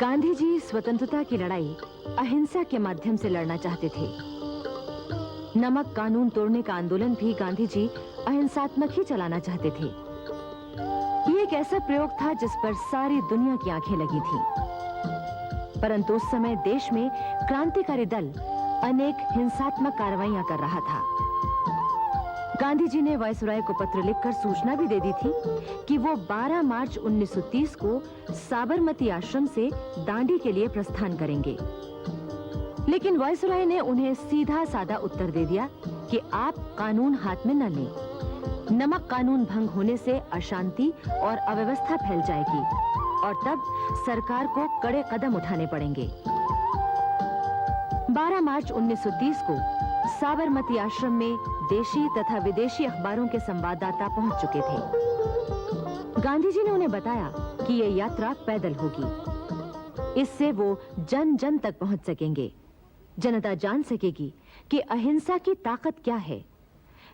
गांधी जी स्वतंत्रता की लड़ाई अहिंसा के माध्यम से लड़ना चाहते थे। नमक कानून तोड़ने का आंदोलन भी गांधी जी अहिंसात्मक ही चलाना चाहते थे। ये एक ऐसा प्रयोग था जिस पर सारी दुनिया की आंखें लगी थीं। परंतु उस समय देश में क्रांतिकारी दल अनेक हिंसात्मक कार्रवाइयां कर रहा था। गांधी जी ने वायसराय को पत्र लिखकर सूचना भी दे दी थी कि वो 12 मार्च 1930 को साबरमती आश्रम से दांडी के लिए प्रस्थान करेंगे। लेकिन वायसराय ने उन्हें सीधा साधा उत्तर दे दिया कि आप कानून हाथ में न लें। नमक कानून भंग होने से अशांति और अव्यवस्था फैल जाएगी और तब सरकार को कड़े कदम उठाने पड़ेंगे। 12 मार्च 1930 को साबरमती आश्रम में देशी तथा विदेशी अखबारों के संवाददाता पहुंच चुके थे। गांधी जी ने उन्हें बताया कि यह यात्रा पैदल होगी। इससे वो जन जन तक पहुंच सकेंगे। जनता जान सकेगी कि अहिंसा की ताकत क्या है।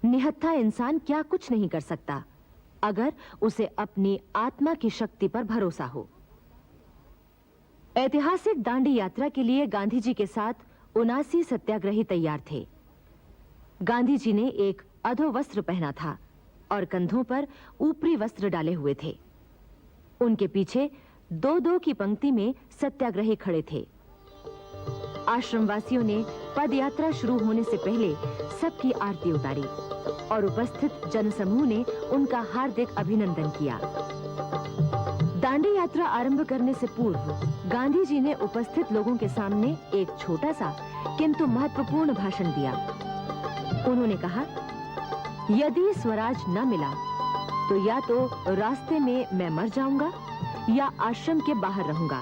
निहत्था इंसान क्या कुछ नहीं कर सकता अगर उसे अपनी आत्मा की शक्ति पर भरोसा हो। ऐतिहासिक दांडी यात्रा के लिए गांधी जी के साथ 79 सत्याग्रही तैयार थे। गांधी जी ने एक अधो वस्त्र पहना था और कंधों पर ऊपरी वस्त्र डाले हुए थे। उनके पीछे 2-2 की पंक्ति में सत्याग्रही खड़े थे। आश्रमवासियों ने पदयात्रा शुरू होने से पहले सबकी आरती उतारी और उपस्थित जनसमूह ने उनका हार्दिक अभिनंदन किया। दांडी यात्रा आरंभ करने से पूर्व गांधी जी ने उपस्थित लोगों के सामने एक छोटा सा किंतु महत्वपूर्ण भाषण दिया। उन्होंने कहा, यदि स्वराज न मिला तो या तो रास्ते में मैं मर जाऊंगा या आश्रम के बाहर रहूंगा।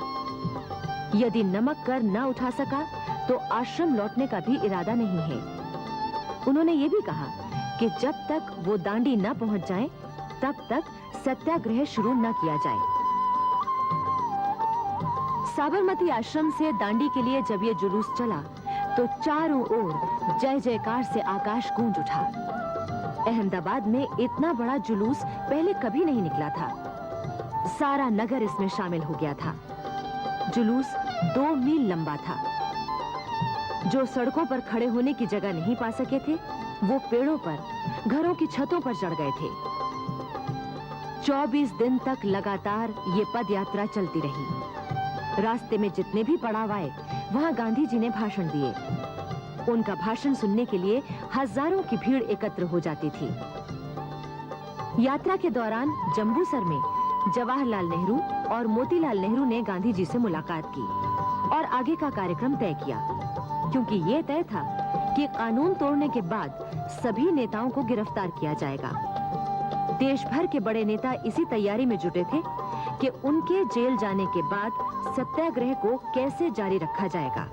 यदि नमक कर न उठा सका तो आश्रम लौटने का भी इरादा नहीं है। उन्होंने ये भी कहा कि जब तक वो दांडी न पहुंच जाएं, तब तक सत्याग्रह शुरू न किया जाए। साबरमती आश्रम से दांडी के लिए जब ये जुलूस चला तो चारों ओर जय जयकार से आकाश गूंज उठा। अहमदाबाद में इतना बड़ा जुलूस पहले कभी नहीं निकला था। सारा नगर इसमें शामिल हो गया था। जुलूस 2 मील लंबा था। जो सड़कों पर खड़े होने की जगह नहीं पा सके थे, वो पेड़ों पर, घरों की छतों पर चढ़ गए थे। 24 दिन तक लगातार ये पद यात्रा चलती रही। रास्ते में जितने भी पड़ाव आए, वहां गांधी जी ने भाषण दिए। उनका भाषण सुनने के लिए हजारों की भीड़ एकत्र हो जाती थी। यात्रा के दौरान जंबूसर में जवाहरलाल नेहरू और मोतीलाल नेहरू ने गांधी जी से मुलाकात की और आगे का कार्यक्रम तय किया, क्योंकि ये तय था कि कानून तोड़ने के बाद सभी नेताओं को गिरफ्तार किया जाएगा। देश भर के बड़े नेता इसी तैयारी में जुटे थे कि उनके जेल जाने के बाद सत्याग्रह को कैसे जारी रखा जाएगा।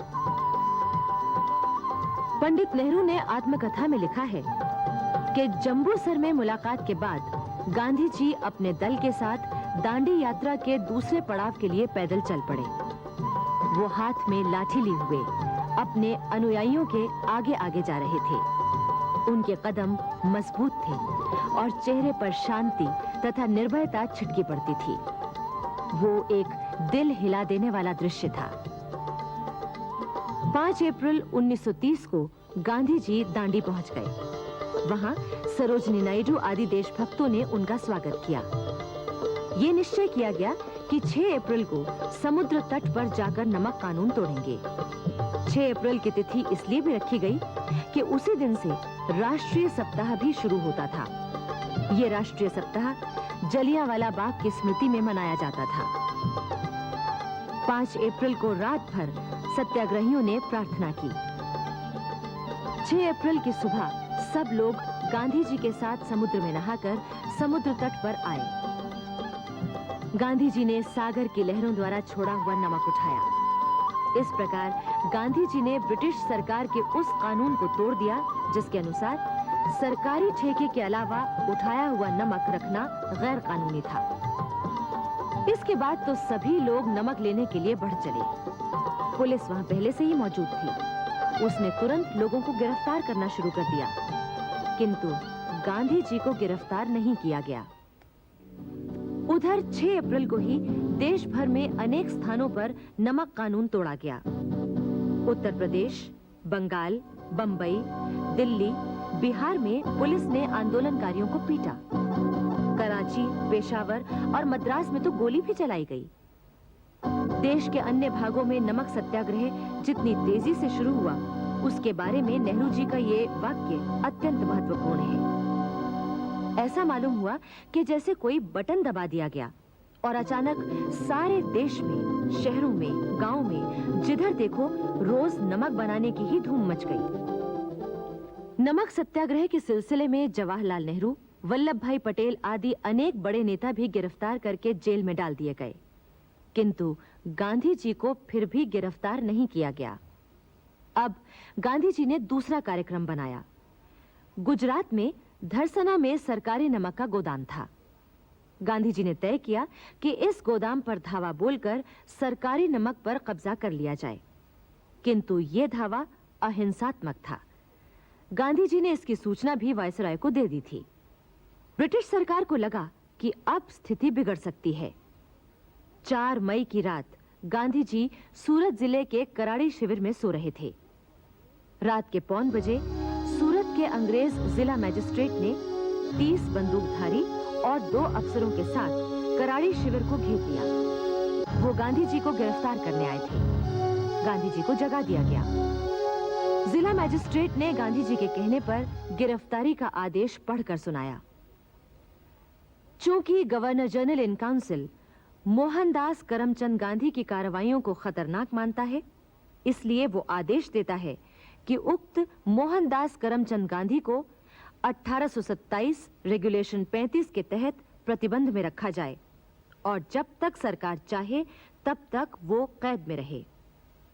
पंडित नेहरू ने आत्मकथा में लिखा है कि जंबूसर में मुलाकात के बाद गांधी जी अपने दल के साथ दांडी यात्रा के दूसरे पड़ाव के लिए पैदल चल पड़े। वो हाथ में लाठी लिए हुए अपने अनुयायियों के आगे आगे जा रहे थे। उनके कदम मजबूत थे और चेहरे पर शांति तथा निर्भयता छिटकी पड़ती थी। वो एक दिल हिला देने वाला दृश्य था। 5 अप्रैल 1930 को गांधी जी दांडी पहुंच गए। वहां सरोजनी नायडू आदि देशभक्तों ने उनका स्वागत किया। ये निश्चय किया गया कि 6 अप्रैल को समुद्र तट पर जाकर नमक कानून तोड़ेंगे। 6 अप्रैल की तिथि इसलिए भी रखी गई कि उसी दिन से राष्ट्रीय सप्ताह भी शुरू होता था। ये राष्ट्रीय सप्ताह जलियांवाला बाग की स्मृति में मनाया जाता था। 5 अप्रैल को रात भर सत्याग्रहियों ने प्रार्थना की। 6 अप्रैल की सुबह सब लोग गांधी जी के साथ समुद्र में नहाकर समुद्र तट पर आए। गांधी जी ने सागर की लहरों द्वारा छोड़ा हुआ नमक उठाया। इस प्रकार गांधी जी ने ब्रिटिश सरकार के उस कानून को तोड़ दिया जिसके अनुसार सरकारी ठेके के अलावा उठाया हुआ नमक रखना गैर कानूनी था। इसके बाद तो सभी लोग नमक लेने के लिए बढ़ चले। पुलिस वहां पहले से ही मौजूद थी। उसने तुरंत लोगों को गिरफ्तार करना शुरू कर दिया, किंतु गांधी जी को गिरफ्तार नहीं किया गया। उधर 6 अप्रैल को ही देश भर में अनेक स्थानों पर नमक कानून तोड़ा गया। उत्तर प्रदेश, बंगाल, बंबई, दिल्ली, बिहार में पुलिस ने आंदोलनकारियों को पीटा। कराची, पेशावर और मद्रास में तो गोली भी चलाई गई। देश के अन्य भागों में नमक सत्याग्रह जितनी तेजी से शुरू हुआ, उसके बारे में नेहरू जी का ये वाक्य अत्यंत महत्वपूर्ण है। ऐसा मालूम हुआ कि जैसे कोई बटन दबा दिया गया और अचानक सारे देश में, शहरों में, गांव में जिधर देखो रोज नमक बनाने की ही धूम मच गई। नमक सत्याग्रह के सिलसिले में जवाहरलाल नेहरू, वल्लभ भाई पटेल आदि अनेक बड़े नेता भी गिरफ्तार करके जेल में डाल दिए गए, किंतु गांधी जी को फिर भी गिरफ्तार नहीं किया गया। अब गांधी जी ने दूसरा कार्यक्रम बनाया। गुजरात में धरसना में सरकारी नमक का गोदाम था। गांधी जी ने तय किया कि इस गोदाम पर धावा बोलकर सरकारी नमक पर कब्जा कर लिया जाए, किंतु यह धावा अहिंसात्मक था। गांधी जी ने इसकी सूचना भी वायसराय को दे दी थी। ब्रिटिश सरकार को लगा कि अब स्थिति बिगड़ सकती है। 4 मई की रात गांधी जी सूरत जिले के कराड़ी शिविर में सो रहे थे। रात के 1:15 बजे सूरत के अंग्रेज जिला मजिस्ट्रेट ने 30 बंदूकधारी और 2 अफसरों के साथ कराड़ी शिविर को घेर लिया। वो गांधी जी को गिरफ्तार करने आए थे। गांधी जी को जगा दिया गया। जिला मजिस्ट्रेट ने गांधी जी के कहने पर गिरफ्तारी का आदेश पढ़कर सुनाया। चूंकि governor general in council Mohandas Karamchand Gandhi की कार्रवाइयों को खतरनाक मानता है, इसलिए वो आदेश देता है कि उक्त मोहनदास करमचंद गांधी को 1827 रेगुलेशन 35 के तहत प्रतिबंध में रखा जाए और जब तक सरकार चाहे तब तक वो कैद में रहे।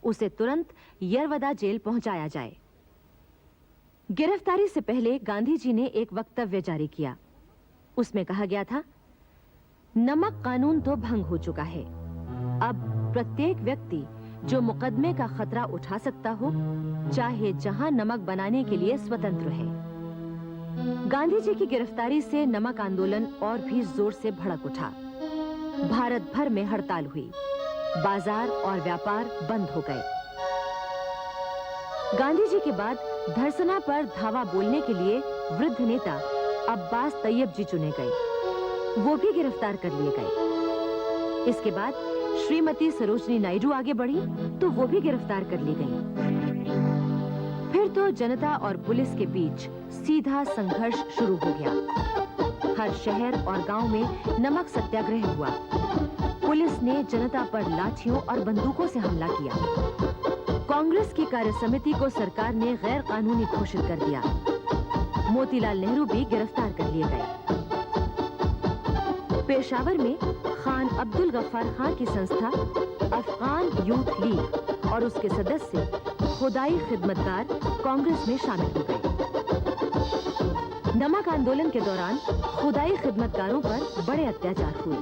उसे तुरंत यरवदा जेल पहुंचाया जाए। गिरफ्तारी से पहले गांधी जी ने एक वक्तव्य जारी किया। उसमें कहा गया था, नमक कानून तो भंग हो चुका है। अब प्रत्येक व्यक्ति जो मुकदमे का खतरा उठा सकता हो, चाहे जहां नमक बनाने के लिए स्वतंत्र है। गांधी जी की गिरफ्तारी से नमक आंदोलन और भी जोर से भड़क उठा। भारत भर में हड़ताल हुई, बाजार और व्यापार बंद हो गए। गांधी जी के बाद धरसना पर धावा बोलने के लिए वृद्ध नेता अब्बास तैयब जी चुने गए। वो भी गिरफ्तार कर लिए गए। इसके बाद श्रीमती सरोजनी नायडू आगे बढ़ी तो वो भी गिरफ्तार कर ली गई। फिर तो जनता और पुलिस के बीच सीधा संघर्ष शुरू हो गया। हर शहर और गांव में नमक सत्याग्रह हुआ। पुलिस ने जनता पर लाठियों और बंदूकों से हमला किया। कांग्रेस की कार्य समिति को सरकार ने गैर कानूनी घोषित कर दिया। मोतीलाल नेहरू भी गिरफ्तार कर लिए गए। पेशावर में खान अब्दुल गफ्फार खान की संस्था अफगान यूथ लीग और उसके सदस्य खुदाई खिदमतगार कांग्रेस में शामिल हो गए। नमक आंदोलन के दौरान खुदाई खिदमतगारों पर बड़े अत्याचार हुए।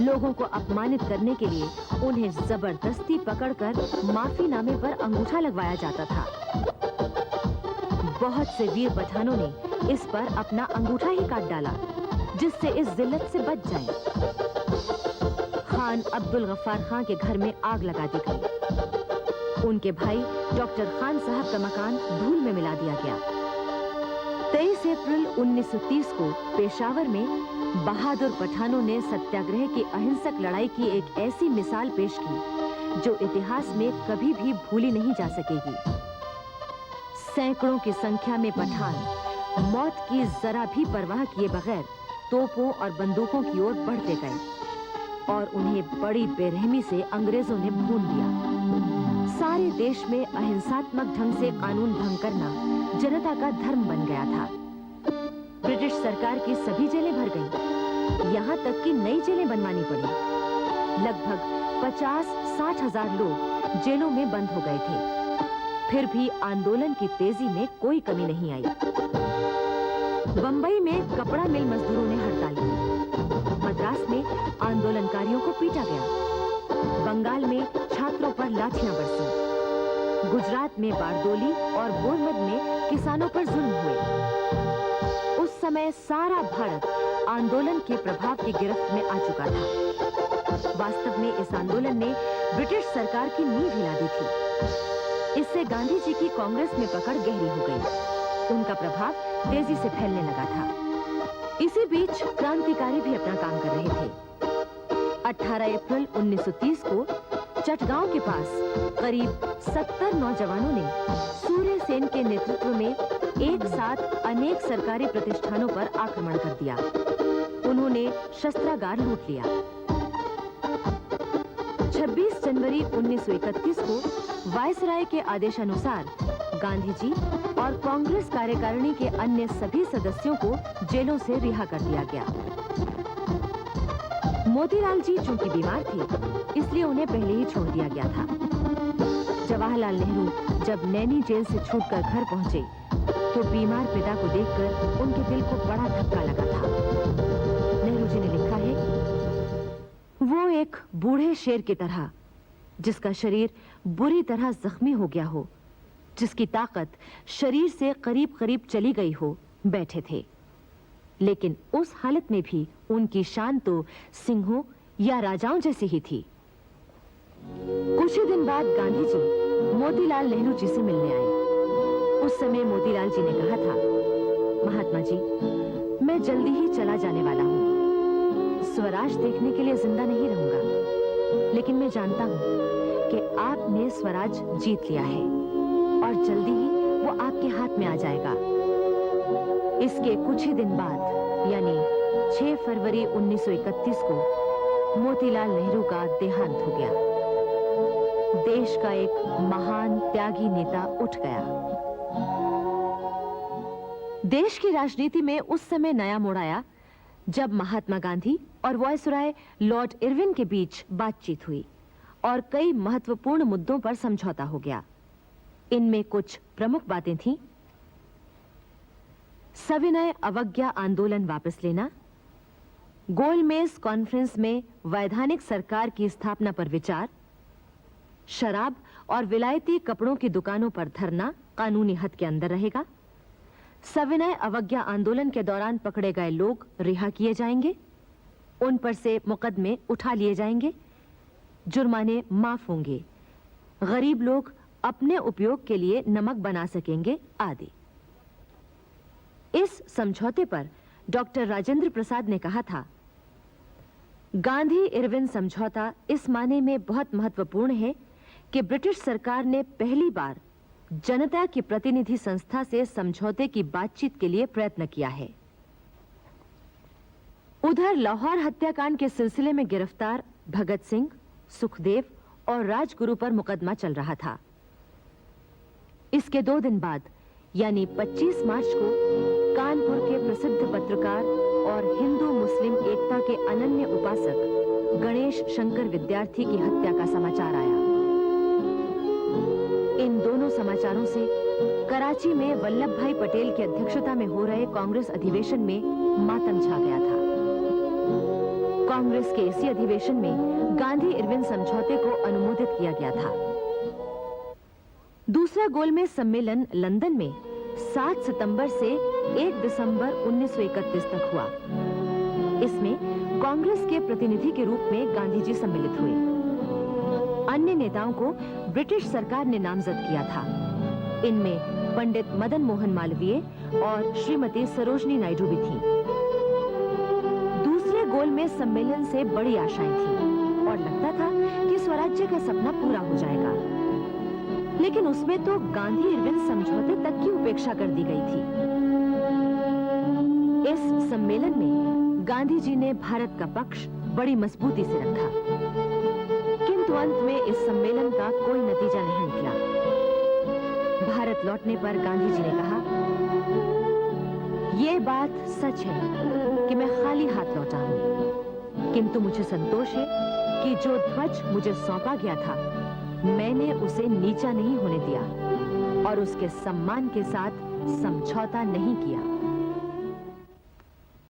लोगों को अपमानित करने के लिए उन्हें जबरदस्ती पकड़कर माफीनामे पर अंगूठा लगवाया जाता था। बहुत से वीर पठानों ने इस पर अपना अंगूठा ही काट डाला, जिससे इस जिल्लत से बच जाएं। खान अब्दुल गफ्फार खान के घर में आग लगा दी गई। उनके भाई डॉक्टर खान साहब का मकान धूल में मिला दिया गया। 23 अप्रैल 1930 को पेशावर में बहादुर पठानों ने सत्याग्रह की अहिंसक लड़ाई की एक ऐसी मिसाल पेश की जो इतिहास में कभी भी भूली नहीं जा सकेगी। सैकड़ों की संख्या में पठान मौत की जरा भी परवाह किए बगैर तोपों और बंदूकों की ओर बढ़ते गए और उन्हें बड़ी बेरहमी से अंग्रेजों ने भून दिया। सारे देश में अहिंसात्मक ढंग से कानून भंग करना जनता का धर्म बन गया था। ब्रिटिश सरकार की सभी जेलें भर गईं, यहाँ तक कि नई जेलें बनवानी पड़ी। लगभग 50-60 हजार लोग जेलों में बंद हो गए थे। फिर भी आंदोलन की तेजी में कोई कमी नहीं आई। बंबई में कपड़ा मिल मजदूरों ने हड़ताल की। मद्रास में आंदोलनकारियों को पीटा गया। बंगाल में छात्रों पर लाठियां बरसीं। गुजरात में बारडोली और बोरमद में किसानों पर जुल्म हुए। उस समय सारा भारत आंदोलन के प्रभाव की गिरफ्त में आ चुका था। वास्तव में इस आंदोलन ने ब्रिटिश सरकार की नींव हिला दी थी। इससे गांधी जी की कांग्रेस में पकड़ गहरी हो गई। उनका प्रभाव तेजी से फैलने लगा था। इसी बीच क्रांतिकारी भी अपना काम कर रहे थे। 18 अप्रैल 1930 को चटगांव के पास करीब 70 नौजवानों ने सूर्य सेन के नेतृत्व में एक साथ अनेक सरकारी प्रतिष्ठानों पर आक्रमण कर दिया। उन्होंने शस्त्रागार लूट लिया। 26 जनवरी 1931 को वायसराय के आदेशानुसार गांधी जी और कांग्रेस कार्यकारिणी के अन्य सभी सदस्यों को जेलों से रिहा कर दिया गया। मोतीलाल जी चूंकि बीमार थे, इसलिए उन्हें पहले ही छोड़ दिया गया था। जवाहरलाल नेहरू जब नैनी जेल से छूटकर घर पहुंचे, तो बीमार पिता को देखकर उनके दिल को बड़ा धक्का लगा था। नेहरू जी ने लिखा है, वो एक बूढ़े शेर की तरह, जिसका शरीर बुरी तरह जख्मी हो गया हो, जिसकी ताकत शरीर से करीब करीब चली गई हो, बैठे थे। लेकिन उस हालत में भी उनकी शान तो सिंहों या राजाओं जैसी ही थी। कुछ ही दिन बाद गांधी जी मोतीलाल नेहरू जी से मिलने आए। उस समय मोतीलाल जी ने कहा था, महात्मा जी, मैं जल्दी ही चला जाने वाला हूँ। स्वराज देखने के लिए जिंदा नहीं रहूंगा, लेकिन मैं जानता हूँ कि आपने स्वराज जीत लिया है और जल्दी ही वो आपके हाथ में आ जाएगा। इसके कुछ ही दिन बाद यानी 6 फरवरी 1931 को मोतीलाल नेहरू का देहांत हो गया। देश का एक महान त्यागी नेता उठ गया। देश की राजनीति में उस समय नया मोड़ आया जब महात्मा गांधी और वायसराय लॉर्ड इरविन के बीच बातचीत हुई और कई महत्वपूर्ण मुद्दों पर समझौता हो गया। इनमें कुछ प्रमुख बातें थीं। सविनय अवज्ञा आंदोलन वापस लेना, गोलमेज कॉन्फ्रेंस में वैधानिक सरकार की स्थापना पर विचार, शराब और विलायती कपड़ों की दुकानों पर धरना कानूनी हद के अंदर रहेगा, सविनय अवज्ञा आंदोलन के दौरान पकड़े गए लोग रिहा किए जाएंगे, उन पर से मुकदमे उठा लिए जाएंगे, जुर्माने माफ होंगे, गरीब लोग अपने उपयोग के लिए नमक बना सकेंगे आदि। इस समझौते पर डॉक्टर राजेंद्र प्रसाद ने कहा था, गांधी इरविन समझौता इस माने में बहुत महत्वपूर्ण है कि ब्रिटिश सरकार ने पहली बार जनता की प्रतिनिधि संस्था से समझौते की बातचीत के लिए प्रयत्न किया है। उधर लाहौर हत्याकांड के सिलसिले में गिरफ्तार भगत सिंह, सुखदेव और राजगुरु पर मुकदमा चल रहा था। इसके 2 दिन बाद यानी 25 मार्च को कानपुर के प्रसिद्ध पत्रकार और हिंदू मुस्लिम एकता के अनन्य उपासक गणेश शंकर विद्यार्थी की हत्या का समाचार आया। इन दोनों समाचारों से कराची में वल्लभ भाई पटेल की अध्यक्षता में हो रहे कांग्रेस अधिवेशन में मातम छा गया था। कांग्रेस के इसी अधिवेशन में गांधी इरविन समझौते को अनुमोदित किया गया था। दूसरा गोलमेज सम्मेलन लंदन में 7 सितंबर से 1 दिसंबर 1931 तक हुआ। इसमें कांग्रेस के प्रतिनिधि के रूप में गांधी जी सम्मिलित हुए। अन्य नेताओं को ब्रिटिश सरकार ने नामजद किया था। इनमें पंडित मदन मोहन मालवीय और श्रीमती सरोजनी नायडू भी थीं। दूसरे गोलमेज सम्मेलन से बड़ी आशाएं थीं और लगता था कि स्वराज्य का सपना पूरा हो जाएगा। लेकिन उसमें तो गांधी इरविन समझौते तक की उपेक्षा कर दी गई थी। इस सम्मेलन में गांधी जी ने भारत का पक्ष बड़ी मजबूती से रखा, किंतु अंत में इस सम्मेलन का कोई नतीजा नहीं निकला। भारत लौटने पर गांधी जी ने कहा, यह बात सच है कि मैं खाली हाथ लौटा हूं, किंतु मुझे संतोष है कि जो ध्वज मुझे सौंपा गया था मैंने उसे नीचा नहीं होने दिया और उसके सम्मान के साथ समझौता नहीं किया।